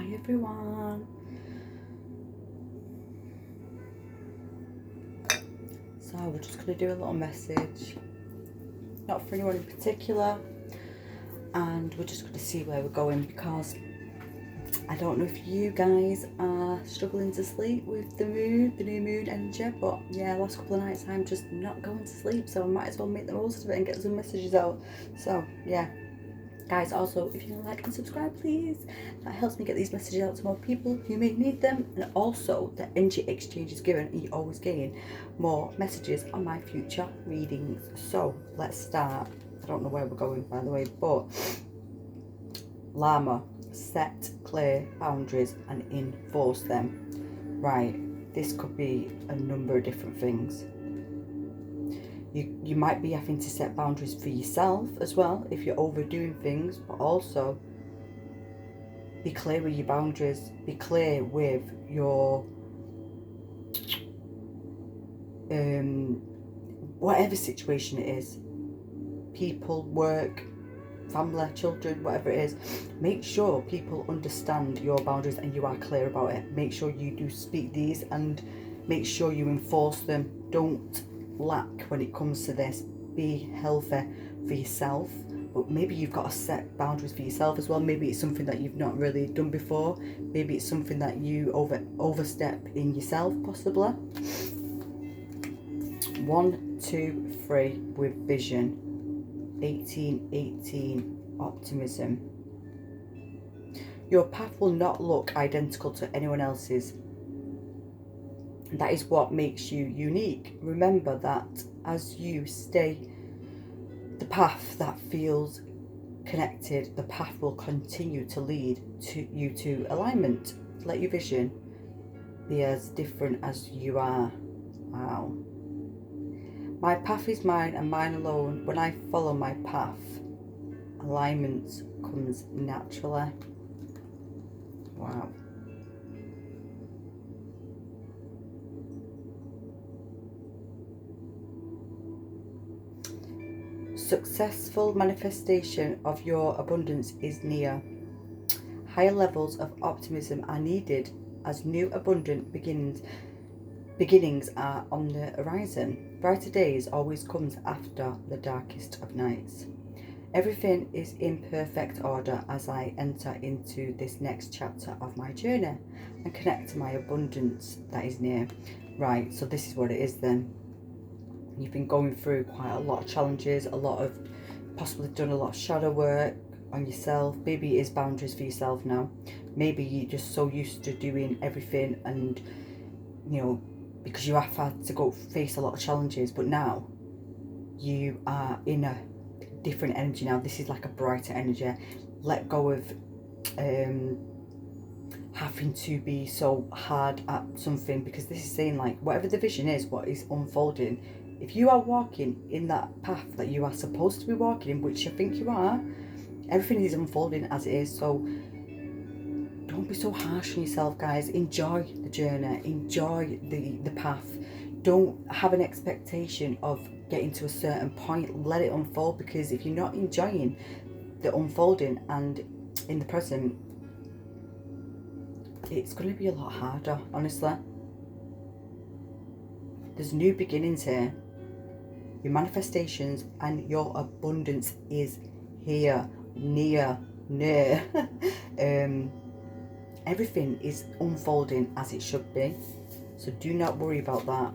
Hi everyone. So we're just going to do a little message, not for anyone in particular, and we're just going to see where we're going, because I don't know if you guys are struggling to sleep with the moon, the new moon energy, but yeah, last couple of nights I'm just not going to sleep, so I might as well make the most of it and get some messages out. So yeah, guys, also if you like and subscribe, please, that helps me get these messages out to more people who may need them, and also the energy exchange is given and you always gain more messages on my future readings. So let's start. I don't know where we're going, by the way, but Llama, set clear boundaries and enforce them. Right, this could be a number of different things. You might be having to set boundaries for yourself as well if you're overdoing things, but also be clear with your boundaries, be clear with your whatever situation it is, people, work, family, children, whatever it is. Make sure people understand your boundaries and you are clear about it. Make sure you do speak these and make sure you enforce them. Don't lack when it comes to this. Be healthy for yourself, but maybe you've got to set boundaries for yourself as well. Maybe it's something that you've not really done before. Maybe it's something that you overstep in yourself, possibly. 1, 2, 3 with vision. 1818, optimism. Your path will not look identical to anyone else's. That is what makes you unique. Remember that as you stay the path that feels connected, the path will continue to lead you to alignment. Let your vision be as different as you are. Wow. My path is mine and mine alone. When I follow my path, alignment comes naturally. Wow. Successful manifestation of your abundance is near. Higher levels of optimism are needed as new abundant beginnings are on the horizon. Brighter days always comes after the darkest of nights. Everything is in perfect order as I enter into this next chapter of my journey and connect to my abundance that is near. Right, so this is what it is then. You've been going through quite a lot of challenges, possibly done a lot of shadow work on yourself. Maybe it is boundaries for yourself now. Maybe you're just so used to doing everything and, you know, because you have had to go face a lot of challenges, but now you are in a different energy now. This is like a brighter energy. Let go of having to be so hard at something, because this is saying, like, whatever the vision is, what is unfolding, if you are walking in that path that you are supposed to be walking in, which I think you are, everything is unfolding as it is. So don't be so harsh on yourself, guys. Enjoy the journey, enjoy the path. Don't have an expectation of getting to a certain point. Let it unfold, because if you're not enjoying the unfolding and in the present, it's going to be a lot harder, honestly. There's new beginnings here. Your manifestations and your abundance is here, near. Everything is unfolding as it should be, so do not worry about that.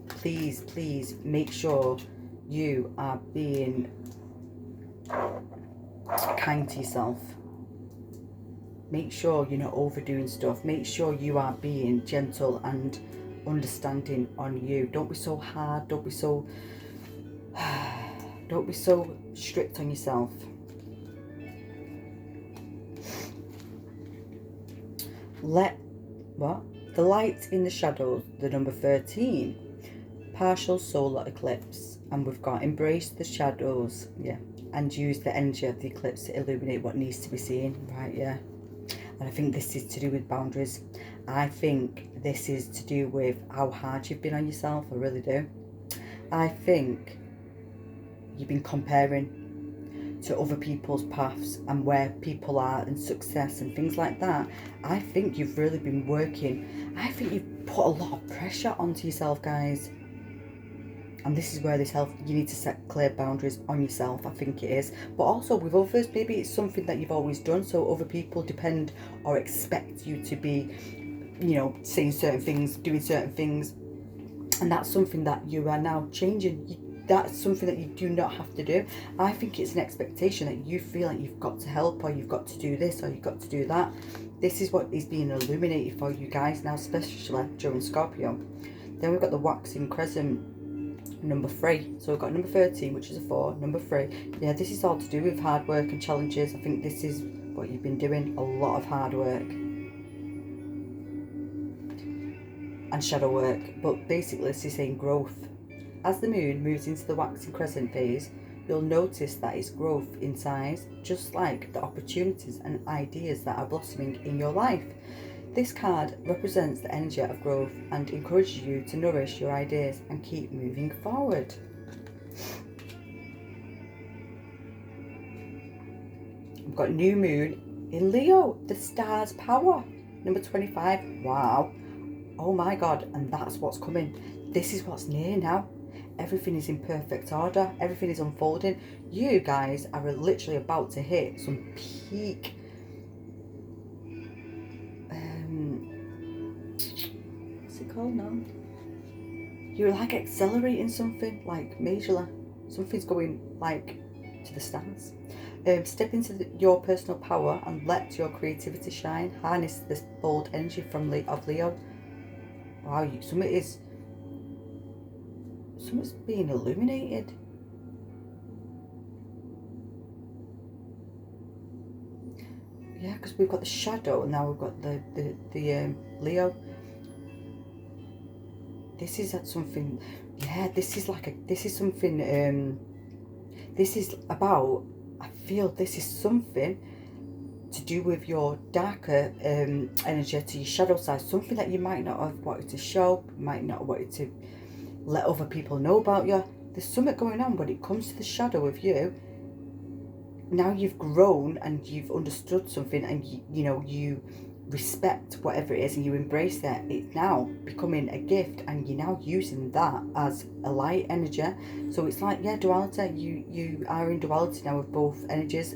Please make sure you are being kind to yourself. Make sure you're not overdoing stuff. Make sure you are being gentle and understanding on you. Don't be so hard. Don't be so strict on yourself. The light in the shadows, the number 13, partial solar eclipse, and we've got embrace the shadows, yeah, and use the energy of the eclipse to illuminate what needs to be seen, right? Yeah. And I think this is to do with boundaries. I think this is to do with how hard you've been on yourself. I really do. I think you've been comparing. to other people's paths and where people are and success and things like that. I think you've really been working. I think you've put a lot of pressure onto yourself, guys. And this is where this health, you need to set clear boundaries on yourself, I think it is. But also with others, maybe it's something that you've always done, so other people depend or expect you to be, you know, saying certain things, doing certain things. And that's something that you are now changing. That's something that you do not have to do. I think it's an expectation that you feel like you've got to help, or you've got to do this, or you've got to do that. This is what is being illuminated for you guys now, especially during Scorpio. Then we've got the waxing crescent, number 3. So we've got number 13, which is a 4, number 3. Yeah, this is all to do with hard work and challenges. I think this is what you've been doing, a lot of hard work and shadow work. But basically this is saying growth. As the moon moves into the waxing crescent phase, you'll notice that it's growth in size, just like the opportunities and ideas that are blossoming in your life. This card represents the energy of growth and encourages you to nourish your ideas and keep moving forward. We've got new moon in Leo, the star's power, number 25. Wow. Oh my God, and that's what's coming. This is what's near now. Everything is in perfect order. Everything is unfolding. You guys are literally about to hit some peak what's it called now? You're like accelerating something, like majorly. Something's going like to the stars. Step into your personal power and let your creativity shine. Harness this bold energy from of Leo. Wow, something's being illuminated. Yeah, because we've got the shadow and now we've got the Leo. This is something. Yeah, this is something. This is about. I feel this is something to do with your darker energy to your shadow side. Something that you might not have wanted to show, might not have wanted to let other people know about you. There's something going on when it comes to the shadow of you. Now you've grown and you've understood something, and you respect whatever it is and you embrace that. It's now becoming a gift and you're now using that as a light energy. So it's like, yeah, duality. You are in duality now with both energies,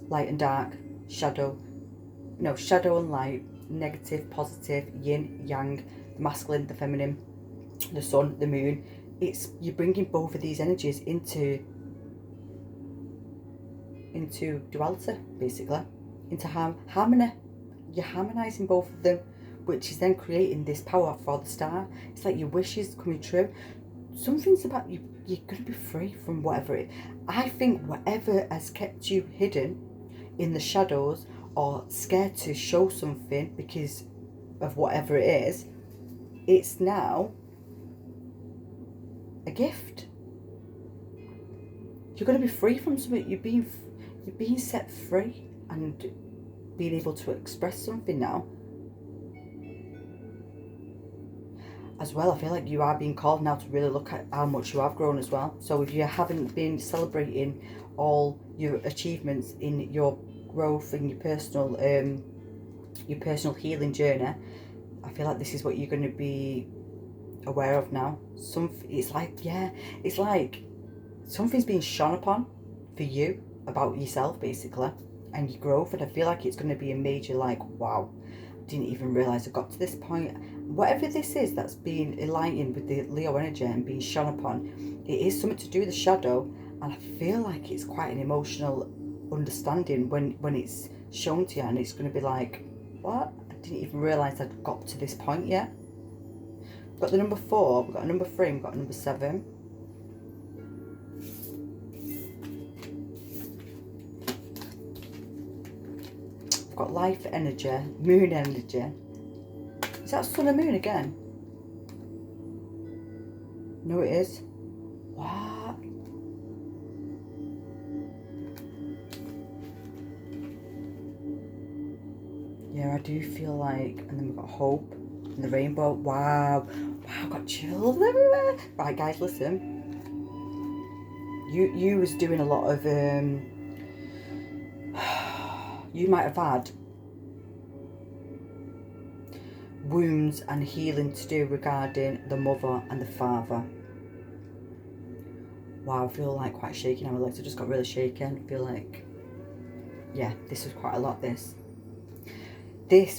light and dark, shadow and light, negative, positive, yin, yang, the masculine, the feminine, the sun, the moon. It's you're bringing both of these energies into duality, basically, into harmony. You're harmonizing both of them, which is then creating this power for the star. It's like your wishes coming true. Something's about you. You're going to be free from whatever it. I think whatever has kept you hidden in the shadows or scared to show something because of whatever it is, it's now a gift. You're going to be free from something. You're being set free and being able to express something now. As well, I feel like you are being called now to really look at how much you have grown as well. So if you haven't been celebrating all your achievements in your growth and your personal healing journey, I feel like this is what you're going to be aware of now. It's like something's being shone upon for you about yourself, basically, and your growth. And I feel like it's going to be a major, like, wow, didn't even realise I got to this point. Whatever this is that's being enlightened with the Leo energy and being shone upon, it is something to do with the shadow. And I feel like it's quite an emotional understanding when it's shown to you, and it's going to be like, what? I didn't even realise I'd got to this point yet. We've got the number 4, we've got a number 3, we've got a number 7. We've got life energy, moon energy. Is that sun and moon again? No, it is. What? Yeah, I do feel like, and then we've got hope and the rainbow. Wow, I've got chills everywhere. Right, guys, listen. You was doing a lot of you might have had wounds and healing to do regarding the mother and the father. Wow, I feel like quite shaky now. My legs have just got really shaky. I feel like, yeah, this was quite a lot. This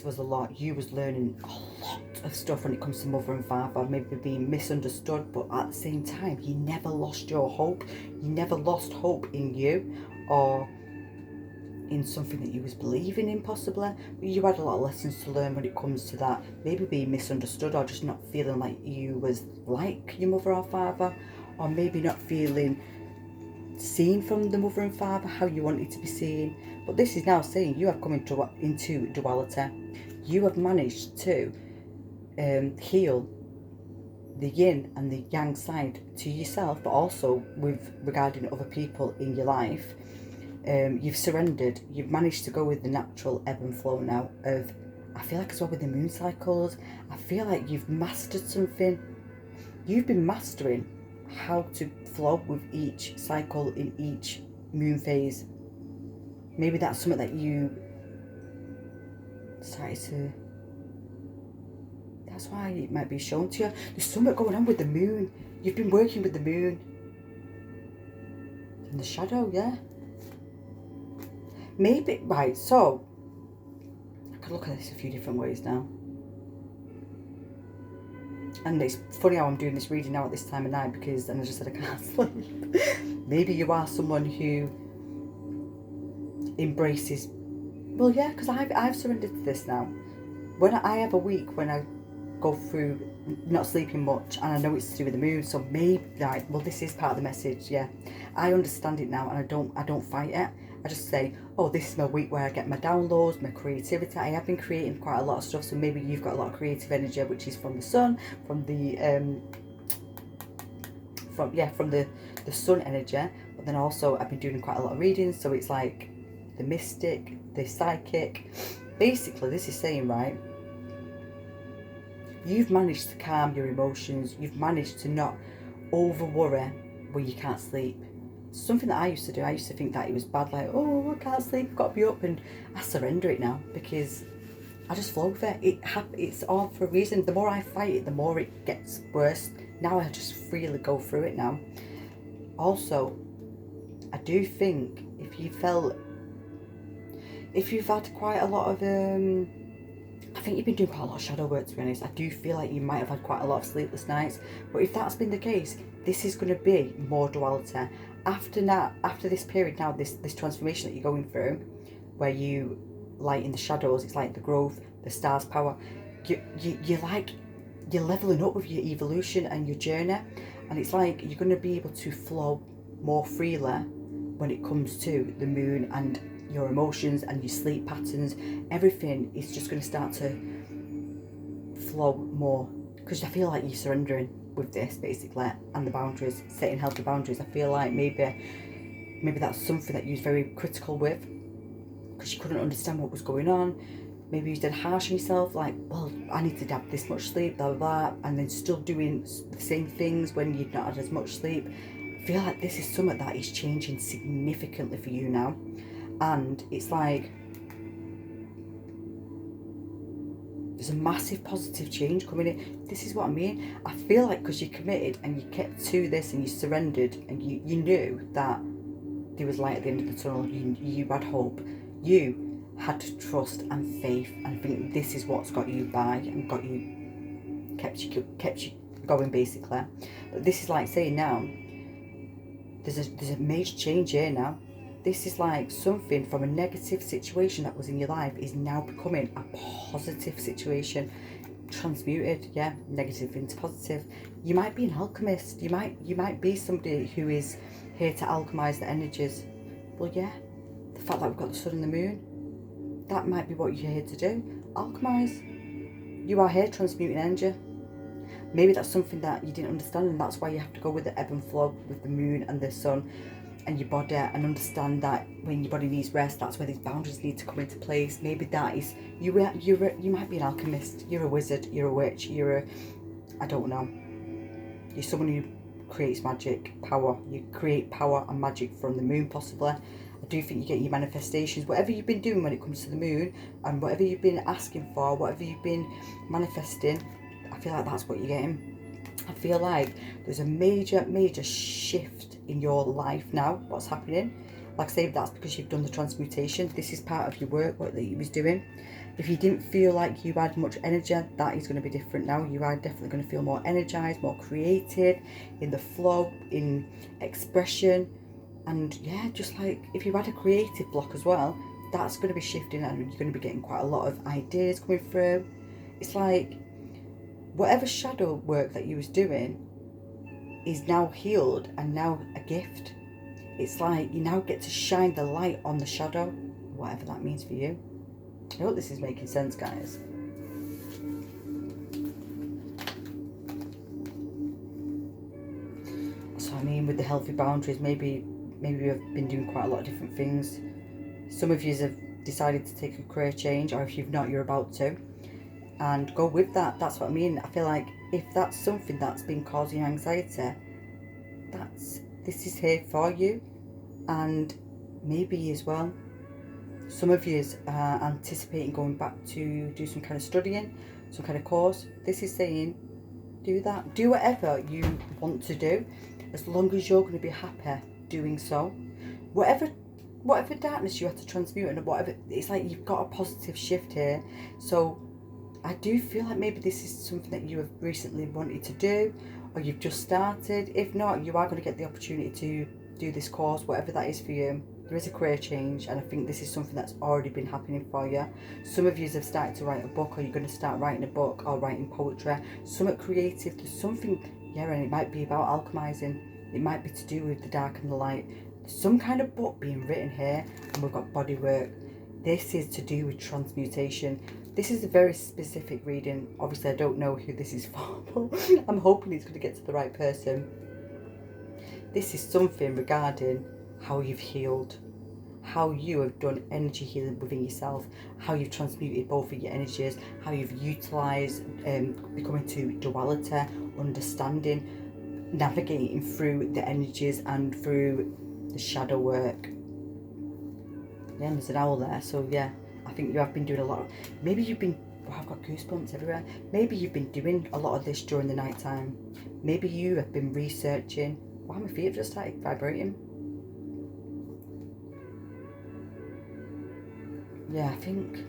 was a lot. You was learning a lot of stuff when it comes to mother and father, maybe being misunderstood, but at the same time, you never lost your hope. You never lost hope in you or in something that you was believing in, possibly. You had a lot of lessons to learn when it comes to that, maybe being misunderstood or just not feeling like you was like your mother or father, or maybe not feeling seen from the mother and father how you wanted to be seen. But this is now saying you have come into duality. You have managed to heal the yin and the yang side to yourself, but also with regarding other people in your life. You've surrendered. You've managed to go with the natural ebb and flow now of, I feel like as well with the moon cycles, I feel like you've mastered something. You've been mastering how to flow with each cycle in each moon phase. Maybe that's something that you started to, that's why it might be shown to you. There's something going on with the moon. You've been working with the moon in the shadow, yeah. Maybe, right, so I could look at this a few different ways now. And it's funny how I'm doing this reading now at this time of night, because, and I just said I can't sleep. Maybe you are someone who embraces, well, yeah, because I've surrendered to this now. When I have a week when I go through not sleeping much, and I know it's to do with the moon, so maybe, right, well, this is part of the message, yeah. I understand it now, and I don't fight it. I just say, oh, this is my week where I get my downloads, my creativity. I have been creating quite a lot of stuff, so maybe you've got a lot of creative energy, which is from the sun, from the the sun energy. But then also I've been doing quite a lot of readings, so it's like the mystic, the psychic. Basically, this is saying, right, you've managed to calm your emotions. You've managed to not over worry when you can't sleep. Something that I used to do, I used to think that it was bad, like, oh, I can't sleep, I've got to be up, and I surrender it now because I just flow with it. It's all for a reason. The more I fight it, the more it gets worse. Now I just freely go through it now. Also, I do think if you've had quite a lot of, I think you've been doing quite a lot of shadow work, to be honest. I do feel like you might have had quite a lot of sleepless nights, but if that's been the case, this is going to be more duality. After this period now, this transformation that you're going through, where you light in the shadows, it's like the growth, the star's power. You're leveling up with your evolution and your journey, and it's like you're going to be able to flow more freely when it comes to the moon and your emotions and your sleep patterns. Everything is just going to start to flow more, because I feel like you're surrendering with this, basically, and the boundaries, setting healthy boundaries. I feel like maybe that's something that you was very critical with, because you couldn't understand what was going on. Maybe you did harsh on yourself, like, well, I need to have this much sleep, blah, blah, blah, and then still doing the same things when you've not had as much sleep. I feel like this is something that is changing significantly for you now. And it's like, there's a massive positive change coming in. This is what I mean. I feel like because you committed and you kept to this and you surrendered and you knew that there was light at the end of the tunnel, you had hope, you had to trust and faith and think this is what's got you by and kept you going, basically. But this is like saying now, there's a major change here now. This is like something from a negative situation that was in your life is now becoming a positive situation. Transmuted, yeah, negative into positive. You might be an alchemist. You might be somebody who is here to alchemize the energies. Well, yeah, the fact that we've got the sun and the moon, that might be what you're here to do. Alchemize. You are here transmuting energy. Maybe that's something that you didn't understand, and that's why you have to go with the ebb and flow with the moon and the sun and your body, and understand that when your body needs rest, that's where these boundaries need to come into place. Maybe that is you might be an alchemist, you're a wizard, you're a witch, I don't know, you're someone who creates magic, power. You create power and magic from the moon, possibly. I do think you get your manifestations, whatever you've been doing when it comes to the moon, and whatever you've been asking for, whatever you've been manifesting, I feel like that's what you're getting. I feel like there's a major shift in your life now, what's happening. Like I say, that's because you've done the transmutation. This is part of your work, what that you was doing. If you didn't feel like you had much energy, that is going to be different now. You are definitely going to feel more energized, more creative, in the flow, in expression. And yeah, just like if you had a creative block as well, that's going to be shifting, and you're going to be getting quite a lot of ideas coming through. It's like whatever shadow work that you was doing is now healed and now a gift. It's like you now get to shine the light on the shadow, whatever that means for you. I hope this is making sense, guys. So I mean, with the healthy boundaries, maybe you've been doing quite a lot of different things. Some of you have decided to take a career change, or if you've not, you're about to. And go with that. That's what I mean. I feel like if that's something that's been causing anxiety, this is here for you. And maybe as well, some of you are anticipating going back to do some kind of studying, some kind of course. This is saying, do that. Do whatever you want to do, as long as you're going to be happy doing so. Whatever darkness you have to transmute, and whatever, it's like you've got a positive shift here. So I do feel like maybe this is something that you have recently wanted to do, or you've just started. If not, you are going to get the opportunity to do this course, whatever that is for you. There is a career change, and I think this is something that's already been happening for you. Some of you have started to write a book, or you're going to start writing a book, or writing poetry, something creative. There's something, yeah, and it might be about alchemizing. It might be to do with the dark and the light. There's some kind of book being written here, and we've got body work. This is to do with transmutation. This is a very specific reading. Obviously, I don't know who this is for, but I'm hoping it's going to get to the right person. This is something regarding how you've healed, how you have done energy healing within yourself, how you've transmuted both of your energies, how you've utilised becoming to duality, understanding, navigating through the energies and through the shadow work. Yeah, and there's an owl there, so yeah, I think you have been doing a lot of, maybe you've been, oh, I've got goosebumps everywhere. Maybe you've been doing a lot of this during the night time. Maybe you have been researching. Wow, my feet have just started vibrating. Yeah, I think.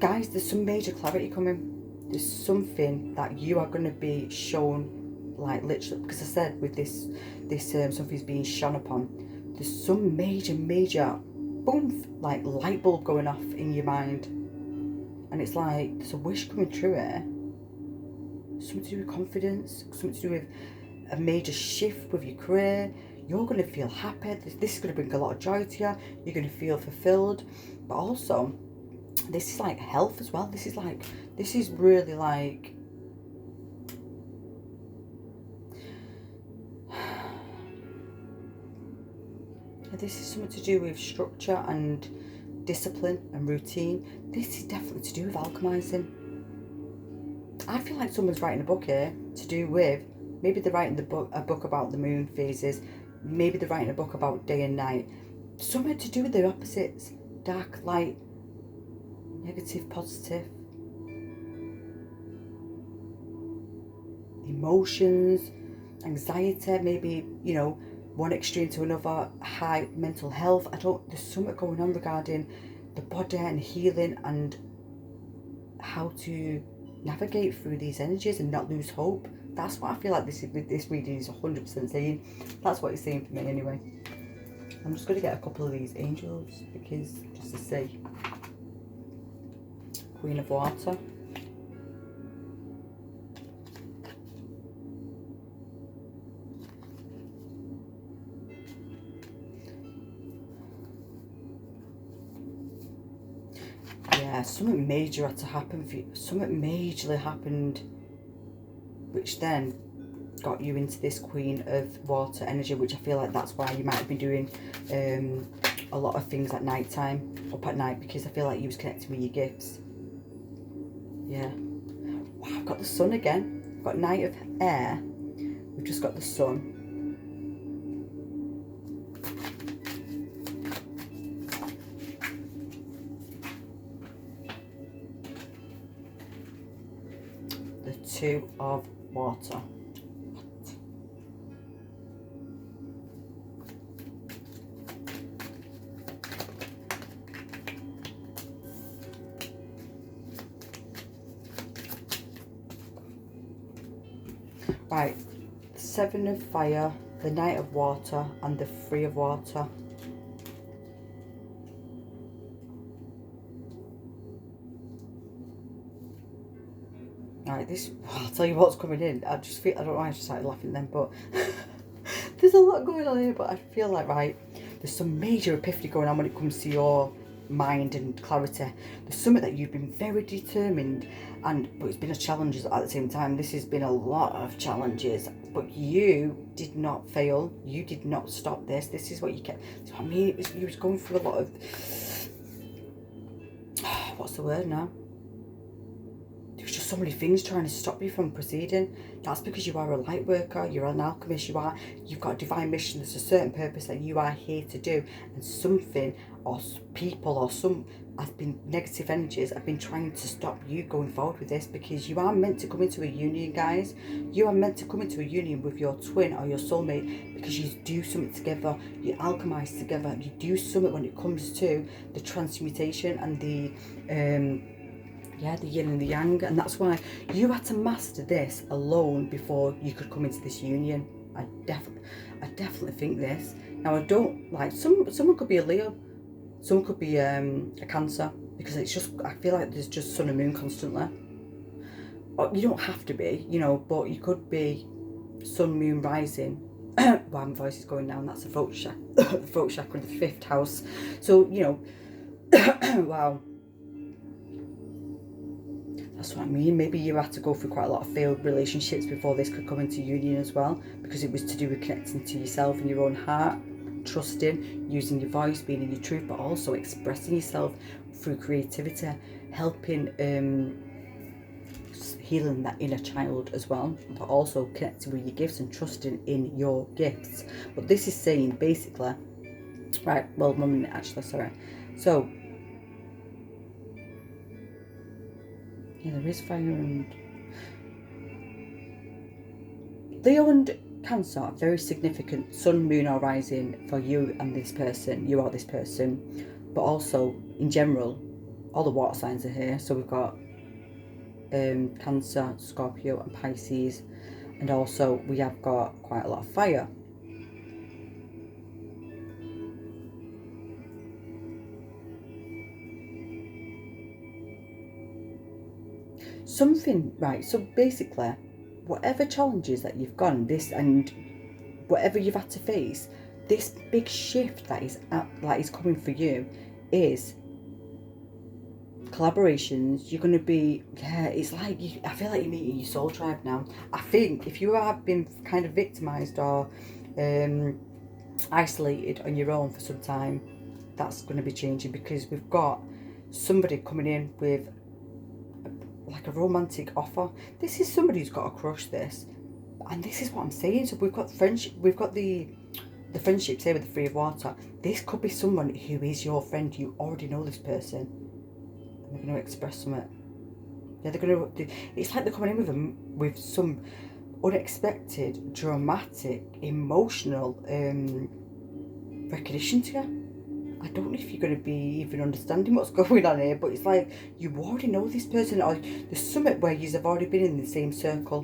Guys, there's some major clarity coming. There's something that you are going to be shown, like literally, because I said with this something's being shone upon. There's some major, boom, like light bulb going off in your mind. And it's like, there's a wish coming true here. Something to do with confidence, something to do with a major shift with your career. You're going to feel happy. This is going to bring a lot of joy to you. You're going to feel fulfilled. But also, this is like health as well. This is really like, this is something to do with structure and discipline and routine. This is definitely to do with alchemizing. I feel like someone's writing a book here to do with, maybe they're writing a book about the moon phases, maybe they're writing a book about day and night. Something to do with the opposites, dark, light, negative, positive. Emotions, anxiety, maybe, you know, one extreme to another, high mental health. There's something going on regarding the body and healing and how to navigate through these energies and not lose hope. That's what I feel like this reading is 100% saying. That's what it's saying for me anyway. I'm just going to get a couple of these angels, because just to see. Queen of Water. Yeah, something major had to happen for you. Something majorly happened, which then got you into this Queen of Water energy, which I feel like that's why you might have been doing a lot of things at night time, up at night, because I feel like you was connecting with your gifts. Yeah. Wow, I've got the sun again. I've got Knight of Air. We've just got the sun. The Two of Water. Right, the Seven of Fire, the Knight of Water, and the Three of Water. Right, this, I'll tell you what's coming in. I just feel, I don't know why I just started laughing then, but there's a lot going on here, but I feel like, right, there's some major epiphany going on when it comes to your mind and clarity. There's something that you've been very determined, but it's been a challenge at the same time. This has been a lot of challenges, but you did not fail. You did not stop this. This is what you kept. I mean, you was going through a lot of, what's the word now? There's just so many things trying to stop you from proceeding. That's because you are a light worker, you're an alchemist, you've got a divine mission. There's a certain purpose that you are here to do, and something or people or some has been negative energies have been trying to stop you going forward with this, because you are meant to come into a union, guys. You are meant to come into a union with your twin or your soulmate, because you do something together, you alchemize together, you do something when it comes to the transmutation and the the yin and the yang, and that's why you had to master this alone before you could come into this union. I definitely think this. Now, I don't like someone could be a Leo, someone could be a Cancer, because it's just, I feel like there's just sun and moon constantly. Or you don't have to be, you know, but you could be sun, moon, rising. Well, my voice is going down. That's the throat chakra, the throat chakra in the 5th house. So, you know, wow. That's what I mean. Maybe you had to go through quite a lot of failed relationships before this could come into union as well, because it was to do with connecting to yourself and your own heart, trusting, using your voice, being in your truth, but also expressing yourself through creativity, helping healing that inner child as well, but also connecting with your gifts and trusting in your gifts. But this is saying basically, right, well, 1 minute actually, sorry. So, yeah, there is fire and Leo and Cancer are very significant sun, moon or rising for you and this person. You are this person, but also in general, all the water signs are here. So we've got Cancer, Scorpio and Pisces, and also we have got quite a lot of fire. Something, right, so basically, whatever challenges that you've gone, this and whatever you've had to face, this big shift that is coming for you is collaborations. You're going to be, it's like, I feel like you're meeting your soul tribe now. I think if you have been kind of victimized or isolated on your own for some time, that's going to be changing, because we've got somebody coming in with like a romantic offer. This is somebody who's got a crush, this, and this is what I'm saying. So we've got friendship, we've got the friendships here with the Three of Water. This could be someone who is your friend. You already know this person, and they're going to express something. Yeah, they're going to, it's like they're coming in with some unexpected, dramatic, emotional recognition to you. I don't know if you're going to be even understanding what's going on here, but it's like you already know this person, or there's something where you've already been in the same circle.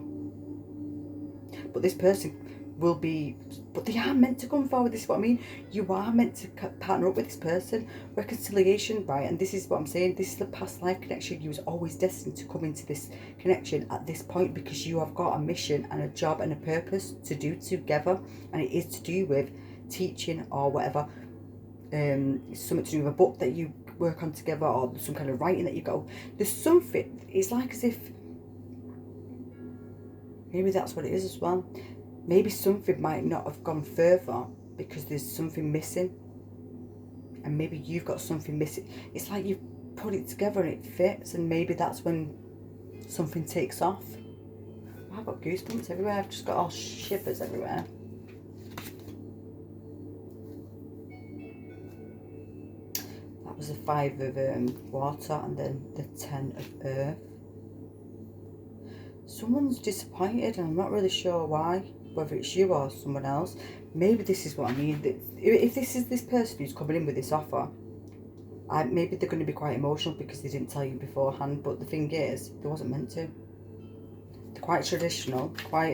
But this person will be, but they are meant to come forward. This is what I mean. You are meant to partner up with this person. Reconciliation, right? And this is what I'm saying. This is the past life connection. You was always destined to come into this connection at this point, because you have got a mission and a job and a purpose to do together, and it is to do with teaching or whatever. It's something to do with a book that you work on together, or some kind of writing that you go. There's something, it's like as if maybe that's what it is as well. Maybe something might not have gone further because there's something missing, and maybe you've got something missing. It's like you've put it together and it fits, and maybe that's when something takes off. I've got goosebumps everywhere. I've just got all shivers everywhere. That was the 5 of water, and then the 10 of earth. Someone's disappointed, and I'm not really sure why, whether it's you or someone else. Maybe this is what I mean. If this is this person who's coming in with this offer, maybe they're going to be quite emotional because they didn't tell you beforehand. But the thing is, they wasn't meant to. They're quite traditional, quite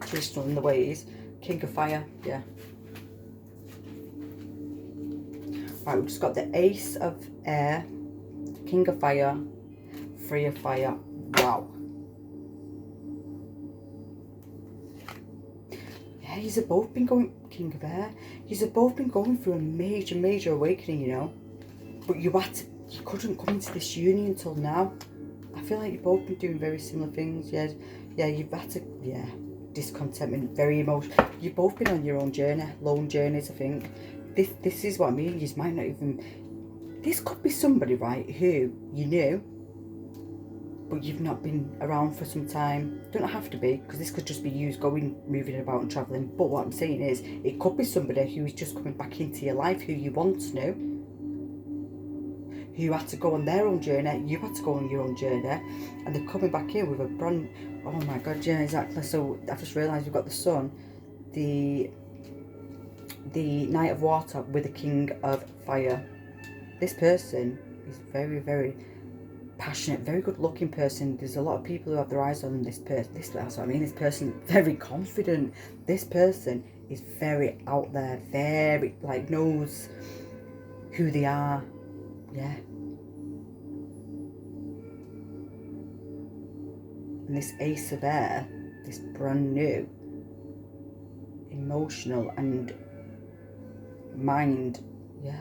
traditional in the ways. King of fire, yeah. Right, we've just got the Ace of air, King of fire, 3 of fire. Wow. Yeah, you've both been going, King of air, you've both been going through a major awakening, you know. But you couldn't come into this union until now. I feel like you've both been doing very similar things. Yeah, you've had to, discontentment, very emotional. You've both been on your own journey, lone journeys, I think. This is what I mean. You might not even, this could be somebody, right, who you knew, but you've not been around for some time. Don't have to be, because this could just be you moving about and travelling. But what I'm saying is, it could be somebody who's just coming back into your life, who you once knew, who had to go on their own journey, you had to go on your own journey, and they're coming back in with a brand, oh my god, yeah, exactly. So I've just realised we've got the sun, the Knight of Water with the King of Fire. This person is very passionate, very good looking person. There's a lot of people who have their eyes on this person. That's what I mean. This person very confident. This person is very out there, very knows who they are. Yeah. And this Ace of air, this brand new, emotional and mind, yeah.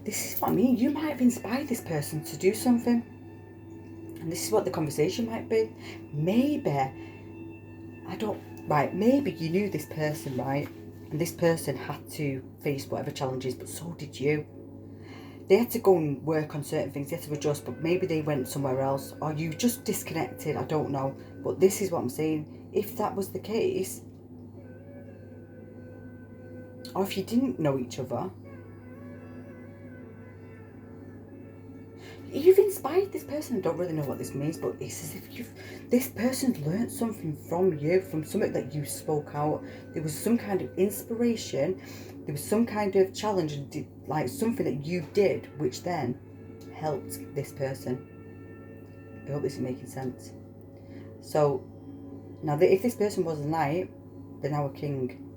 This is what I mean. You might have inspired this person to do something, and this is what the conversation might be. Maybe maybe you knew this person, right, and this person had to face whatever challenges, but so did you. They had to go and work on certain things, they had to adjust, but maybe they went somewhere else, or you just disconnected, I don't know. But this is what I'm saying. If that was the case, or if you didn't know each other, you've inspired this person. I don't really know what this means, but it's as if this person's learned something from you, from something that you spoke out. There was some kind of inspiration, there was some kind of challenge, something that you did, which then helped this person. I hope this is making sense. So now, if this person was a knight, they're now a king,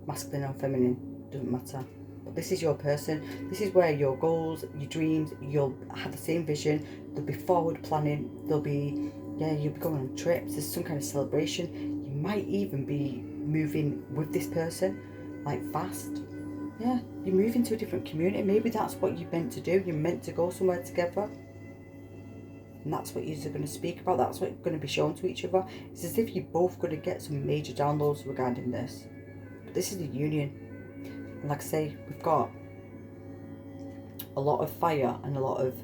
masculine or feminine, doesn't matter. But this is your person. This is where your goals, your dreams, you'll have the same vision. There'll be forward planning. There'll be, you'll be going on trips. There's some kind of celebration. You might even be moving with this person, fast. Yeah, you're moving to a different community. Maybe that's what you're meant to do. You're meant to go somewhere together. And that's what you're going to speak about. That's what's going to be shown to each other. It's as if you're both going to get some major downloads regarding this. But this is the union. And like I say, we've got a lot of fire and a lot of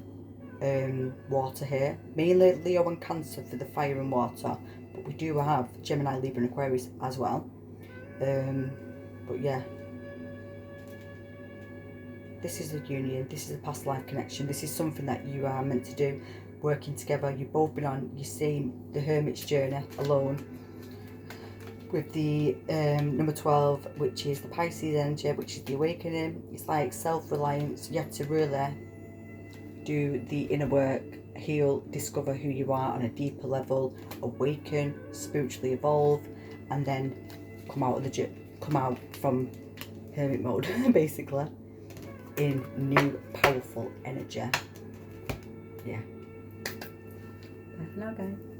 water here. Mainly Leo and Cancer for the fire and water. But we do have Gemini, Libra and Aquarius as well. But yeah. This is a union. This is a past life connection. This is something that you are meant to do. Working together. You've both been on the hermit's journey alone. With the number 12, which is the Pisces energy, which is the awakening. It's like self-reliance. You have to really do the inner work, heal, discover who you are on a deeper level, awaken, spiritually evolve, and then come out from hermit mode, basically, in new, powerful energy. Yeah. Bye for now, guys.